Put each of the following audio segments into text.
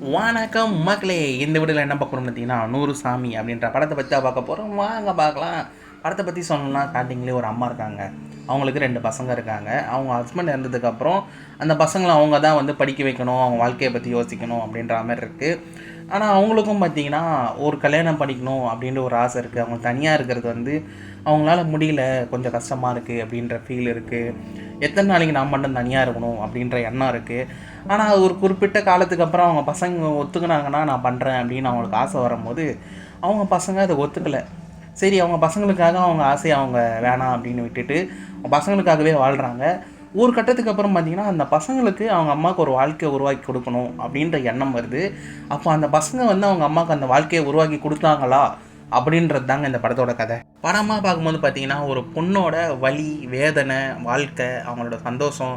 வணக்கம் மக்களே. இந்த வீடியோவில் என்ன பார்க்கணும்னு பார்த்தீங்கன்னா, 100 சாமி அப்படின்ற படத்தை பற்றி தான் பார்க்க போகிறோம். வாங்க பார்க்கலாம். படத்தை பற்றி சொல்லணும்னா, ஸ்டார்டிங்லேயே ஒரு அம்மா இருக்காங்க. அவங்களுக்கு 2 பசங்க இருக்காங்க. அவங்க ஹஸ்பண்ட் இறந்ததுக்கப்புறம் அந்த பசங்களை அவங்க தான் வந்து படிக்க வைக்கணும், அவங்க வாழ்க்கையை பற்றி யோசிக்கணும் அப்படின்ற மாதிரி இருக்குது. ஆனால் அவங்களுக்கும் பார்த்திங்கன்னா ஒரு கல்யாணம் பண்ணிக்கணும் அப்படின்ற ஒரு ஆசை இருக்குது. அவங்க தனியாக இருக்கிறது வந்து அவங்களால முடியல, கொஞ்சம் கஷ்டமாக இருக்குது அப்படின்ற ஃபீல் இருக்குது. எத்தனை நாளைக்கு நான் மட்டும் தனியாக இருக்கணும் அப்படின்ற எண்ணம் இருக்குது. ஆனால் ஒரு குறிப்பிட்ட காலத்துக்கு அப்புறம் அவங்க பசங்க ஒத்துக்கினாங்கன்னா நான் பண்ணுறேன் அப்படின்னு அவங்களுக்கு ஆசை வரும்போது அவங்க பசங்க அதை ஒத்துக்கலை. சரி, அவங்க பசங்களுக்காக அவங்க ஆசையை அவங்க வேணாம் அப்படின்னு விட்டுட்டு அவங்க பசங்களுக்காகவே வாழ்கிறாங்க. ஒரு கட்டத்துக்கு அப்புறம் பார்த்திங்கன்னா அந்த பசங்களுக்கு அவங்க அம்மாவுக்கு ஒரு வாழ்க்கையை உருவாக்கி கொடுக்கணும் அப்படின்ற எண்ணம் வருது. அப்போ அந்த பசங்க வந்து அவங்க அம்மாவுக்கு அந்த வாழ்க்கையை உருவாக்கி கொடுத்தாங்களா அப்படின்றது தாங்க இந்த படத்தோட கதை. படமாக பார்க்கும்போது பார்த்திங்கன்னா ஒரு பொண்ணோட வலி, வேதனை, வாழ்க்கை, அவங்களோட சந்தோஷம்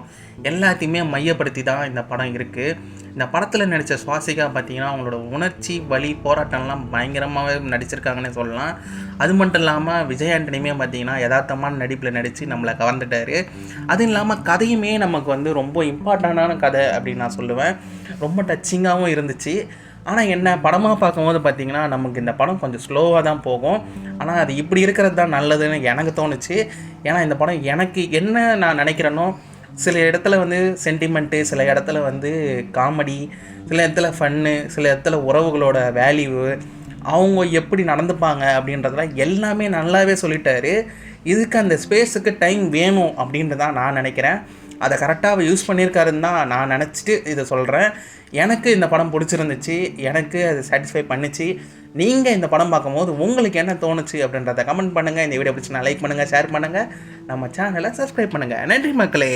எல்லாத்தையுமே மையப்படுத்தி தான் இந்த படம் இருக்குது. இந்த படத்தில் நடித்த சுவாசிகா பார்த்திங்கன்னா அவங்களோட உணர்ச்சி, வலி, போராட்டம்லாம் பயங்கரமாகவே நடிச்சிருக்காங்கன்னே சொல்லலாம். அது மட்டும் இல்லாமல் விஜய் ஆண்டனியுமே பார்த்திங்கன்னா யதார்த்தமான நடிப்பில் நடித்து நம்மளை கவர்ந்துட்டார். அதுவும் இல்லாமல் கதையுமே நமக்கு வந்து ரொம்ப இம்பார்ட்டண்டான கதை அப்படின்னு நான் சொல்லுவேன். ரொம்ப டச்சிங்காகவும் இருந்துச்சு. ஆனால் என்ன, படமாக பார்க்கும்போது பார்த்திங்கன்னா நமக்கு இந்த படம் கொஞ்சம் ஸ்லோவாக தான் போகும். ஆனால் அது இப்படி இருக்கிறது தான் நல்லதுன்னு எனக்கு தோணுச்சு. ஏன்னா இந்த படம் எனக்கு என்ன நான் நினைக்கிறேனோ, சில இடத்துல வந்து சென்டிமெண்ட்டு, சில இடத்துல வந்து காமெடி, சில இடத்துல ஃபன்னு, சில இடத்துல உறவுகளோட வேல்யூ, அவங்க எப்படி நடந்துப்பாங்க அப்படின்றதெல்லாம் எல்லாமே நல்லாவே சொல்லிட்டாரு. இதுக்கு அந்த ஸ்பேஸுக்கு டைம் வேணும் அப்படின்ட்டு தான் நான் நினைக்கிறேன். அதை கரெக்டாக யூஸ் பண்ணியிருக்காருன்னு தான் நான் நினச்சிட்டு இதை சொல்கிறேன். எனக்கு இந்த படம் பிடிச்சிருந்துச்சு, எனக்கு அது சாட்டிஸ்ஃபை பண்ணிச்சு. நீங்கள் இந்த படம் பார்க்கும்போது உங்களுக்கு என்ன தோணுச்சு அப்படின்றத கமெண்ட் பண்ணுங்கள். இந்த வீடியோ பிடிச்சினா லைக் பண்ணுங்கள், ஷேர் பண்ணுங்கள், நம்ம சேனலை சப்ஸ்கிரைப் பண்ணுங்கள். நன்றி மக்களே.